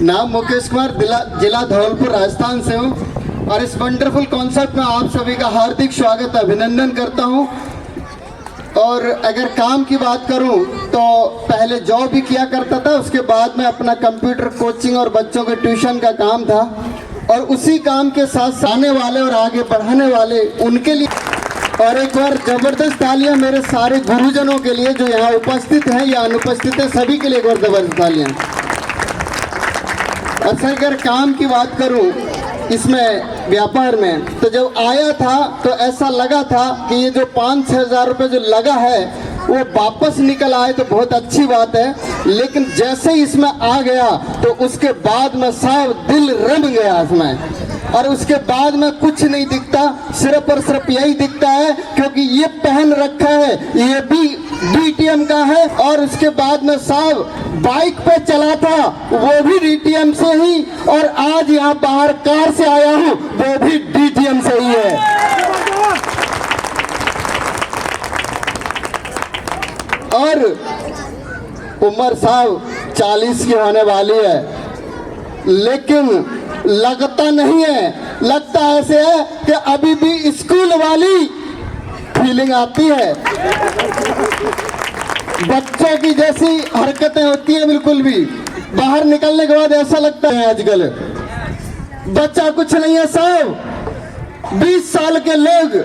नाम मुकेश कुमार, जिला धौलपुर राजस्थान से हूँ और इस वंडरफुल कॉन्सर्ट में आप सभी का हार्दिक स्वागत अभिनंदन करता हूँ। और अगर काम की बात करूँ तो पहले जॉब भी किया करता था, उसके बाद में अपना कंप्यूटर कोचिंग और बच्चों के ट्यूशन का काम था और उसी काम के साथ आने वाले और आगे बढ़ाने वाले उनके लिए और एक बार जबरदस्त तालियां मेरे सारे गुरुजनों के लिए जो यहाँ उपस्थित हैं या अनुपस्थित हैं, सभी के लिए एक बार जबरदस्त तालियां। अच्छा, अगर काम की बात करूं इसमें व्यापार में, तो जब आया था तो ऐसा लगा था कि ये जो 5-6 हज़ार रुपये जो लगा है वो वापस निकल आए तो बहुत अच्छी बात है, लेकिन जैसे ही इसमें आ गया तो उसके बाद में सब दिल रम गया इसमें और उसके बाद में कुछ नहीं दिखता, सिर्फ और सिर्फ यही दिखता है क्योंकि ये पहन रखा है, ये भी डीटीएम का है और उसके बाद में सब बाइक पे चला था वो भी डीटीएम से ही और आज यहाँ बाहर कार से आया हूँ वो भी डीटीएम से ही है। और उम्र साहब 40 की होने वाली है, लेकिन लगता नहीं है, लगता ऐसे है कि अभी भी स्कूल वाली फीलिंग आती है, बच्चों की जैसी हरकतें होती है। बिल्कुल भी बाहर निकलने के बाद ऐसा लगता है आजकल बच्चा कुछ नहीं है, सब 20 साल के लोग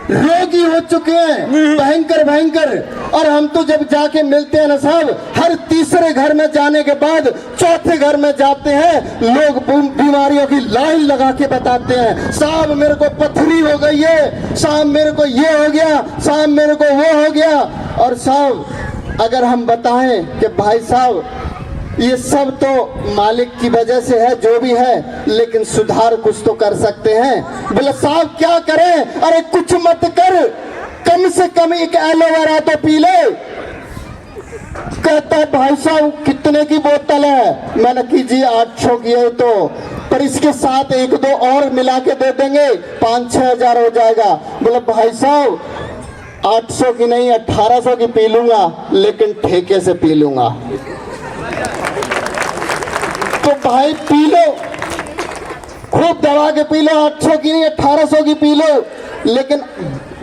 रोगी हो चुके हैं, भयंकर भयंकर। और हम तो जब जाके मिलते हैं ना साहब, हर तीसरे घर में जाने के बाद चौथे घर में जाते हैं, लोग बीमारियों की लाइन लगा के बताते हैं, साहब मेरे को पथरी हो गई है, साहब मेरे को ये हो गया, साहब मेरे को वो हो गया। और साहब अगर हम बताएं कि भाई साहब ये सब तो मालिक की वजह से है, जो भी है, लेकिन सुधार कुछ तो कर सकते हैं। बोले साहब क्या करें? अरे कुछ मत कर, कम से कम एक एलोवेरा तो पी ले। कहता है भाई साहब कितने की बोतल है? मैंने कीजिए 800 की है, तो पर इसके साथ 1-2 और मिला के दे देंगे, 5-6 हज़ार हो जाएगा। बोले भाई साहब 800 की नहीं 1800 की पी लूंगा, लेकिन ठेके से पी लूंगा। तो भाई पी लो, खूब दबा के पी लो, 800 की नहीं 1800 की पी लो, लेकिन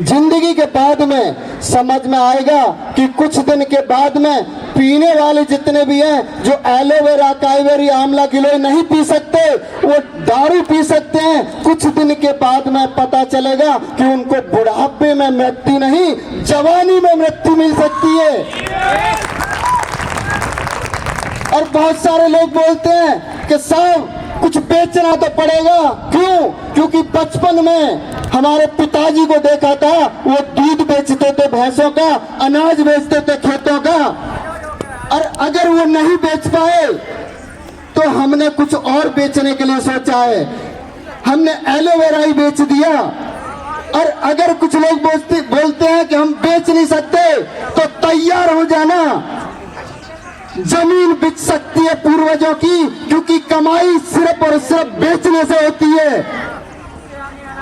जिंदगी के बाद में समझ में आएगा कि कुछ दिन के बाद में पीने वाले जितने भी हैं, जो एलोवेरा काइवेरी आंवला गिलोय नहीं पी सकते, वो दारू पी सकते हैं। कुछ दिन के बाद में पता चलेगा कि उनको बुढ़ापे में मृत्यु नहीं, जवानी में मृत्यु मिल सकती है। और बहुत सारे लोग बोलते हैं कि साहब कुछ बेचना तो पड़ेगा, क्यों? क्योंकि बचपन में हमारे पिताजी को देखा था, वो दूध बेचते थे भैंसों का, अनाज बेचते थे खेतों का, और अगर वो नहीं बेच पाए तो हमने कुछ और बेचने के लिए सोचा है, हमने एलोवेरा ही बेच दिया। और अगर कुछ लोग बोलते हैं कि हम बेच नहीं सकते, तो तैयार हो जाना, जमीन बिक सकती है पूर्वजों की, क्योंकि कमाई सिर्फ और सिर्फ बेचने से होती है।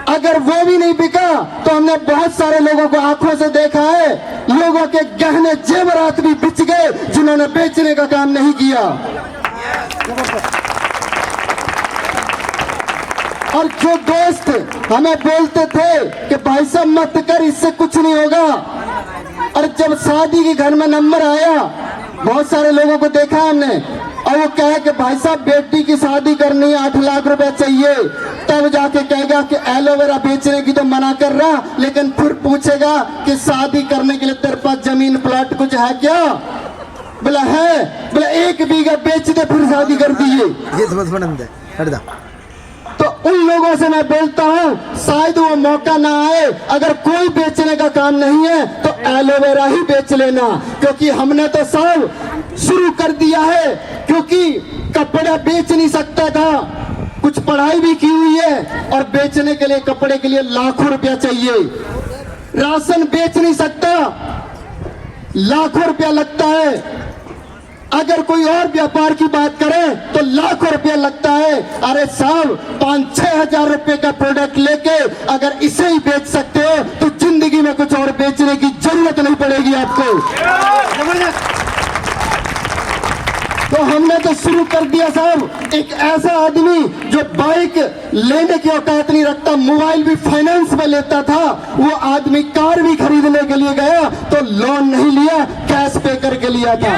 अगर वो भी नहीं बिका तो हमने बहुत सारे लोगों को आंखों से देखा है, लोगों के गहने जेवरात भी बिच गए जिन्होंने बेचने का काम नहीं किया। और जो दोस्त हमें बोलते थे कि भाई साहब मत कर, इससे कुछ नहीं होगा, और जब शादी के घर में नंबर आया, बहुत सारे लोगों को देखा हमने, और वो कहे कि भाई साहब बेटी की शादी करनी है, 8 लाख रुपए चाहिए, तब जाके कहेगा कि एलोवेरा बेचने की तो मना कर रहा, लेकिन फिर पूछेगा कि शादी करने के लिए तेरे पास जमीन प्लॉट कुछ है क्या? बोला है, बोला 1 बीघा बेच दे फिर शादी कर दीजिए। तो उन लोगों से मैं बोलता हूँ शायद वो मौका ना आए, अगर कोई बेचने का काम नहीं है तो एलोवेरा ही बेच लेना, क्योंकि हमने तो सब शुरू कर दिया है। क्योंकि कपड़ा बेच नहीं सकता था, कुछ पढ़ाई भी की हुई है, और बेचने के लिए कपड़े के लिए लाखों रुपया चाहिए, राशन बेच नहीं सकता, लाखों रुपया लगता है। अगर कोई और व्यापार की बात करें तो लाखों रुपया लगता है। अरे साहब 5-6 हज़ार रुपए का प्रोडक्ट लेके अगर इसे ही बेच सकते हो तो जिंदगी में कुछ और बेचने की जरूरत नहीं पड़ेगी आपको। तो हमने तो शुरू कर दिया ऐसा आदमी जो बाइक लेने की औकात नहीं रखता, मोबाइल भी फाइनेंस में लेता था, वो आदमी कार भी खरीदने के लिए गया तो लोन नहीं लिया, कैश पे करके लिया था।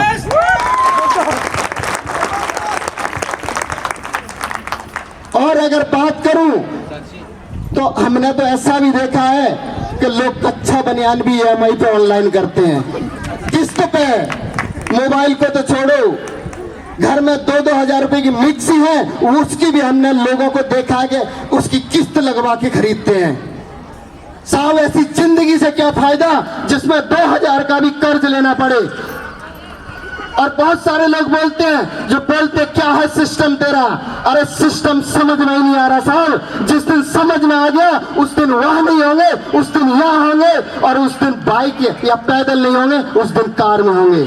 और अगर बात करूं तो हमने तो ऐसा भी देखा है कि लोग कच्चा बनियान भी EMI पे ऑनलाइन करते हैं, किस्त पे। मोबाइल को तो छोड़ो, घर में 2-2 हजार रुपए की मिक्सी है, उसकी भी हमने लोगों को देखा कि उसकी किस्त लगवा के खरीदते हैं। साहब ऐसी जिंदगी से क्या फायदा जिसमें 2000 का भी कर्ज लेना पड़े। और बहुत सारे लोग बोलते हैं, जो बोलते क्या है सिस्टम तेरा, अरे सिस्टम समझ में ही नहीं आ रहा साहब। जिस दिन समझ में आ गया उस दिन वहां नहीं होंगे, उस दिन यहां होंगे, और उस दिन बाइक या पैदल नहीं होंगे, उस दिन कार में होंगे।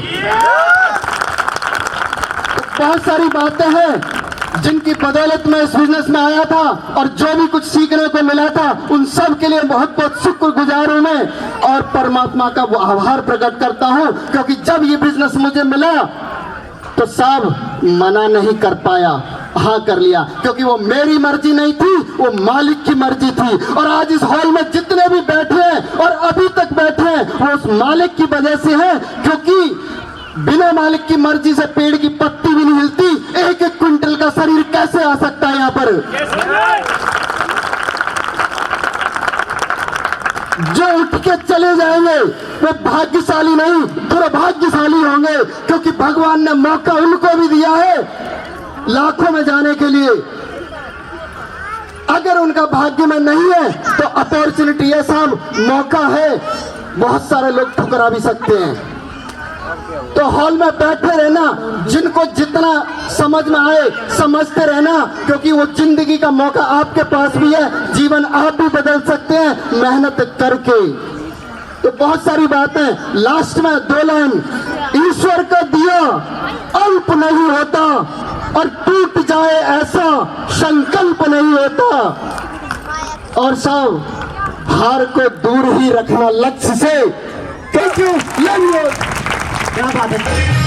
तो बहुत सारी बातें हैं जिनकी बदौलत मैं इस बिजनेस में आया था, और जो भी कुछ सीखने को मिला था उन सब के लिए बहुत बहुत शुक्रगुजार हूं मैं, और परमात्मा का वो आभार प्रकट करता हूं। क्योंकि जब ये बिजनेस मुझे मिला तो साहब मना नहीं कर पाया, हाँ कर लिया, क्योंकि वो मेरी मर्जी नहीं थी, वो मालिक की मर्जी थी। और आज इस हॉल में जितने भी बैठे हैं और अभी तक बैठे हैं वो उस मालिक की वजह से है, क्योंकि बिना मालिक की मर्जी से पेड़ की पत्ती भी नहीं हिलती। 1-1 क्विंटल का शरीर कैसे आ सकता है यहाँ पर? जो उठ के चले जाएंगे वो भाग्यशाली नहीं, दुर्भाग्यशाली होंगे, क्योंकि भगवान ने मौका उनको भी दिया है लाखों में जाने के लिए। अगर उनका भाग्य में नहीं है तो अपॉर्चुनिटी है साहब, मौका है, बहुत सारे लोग ठुकरा भी सकते हैं। तो हॉल में बैठे रहना, जिनको जितना समझ में आए समझते रहना, क्योंकि वो जिंदगी का मौका आपके पास भी है, जीवन आप भी बदल सकते हैं मेहनत करके। तो बहुत सारी बातें, लास्ट में 2 लाइन, ईश्वर का दिया अल्प नहीं होता, और टूट जाए ऐसा संकल्प नहीं होता। और सब हार को दूर ही रखना लक्ष्य से। Thank you, love you. क्या बात है।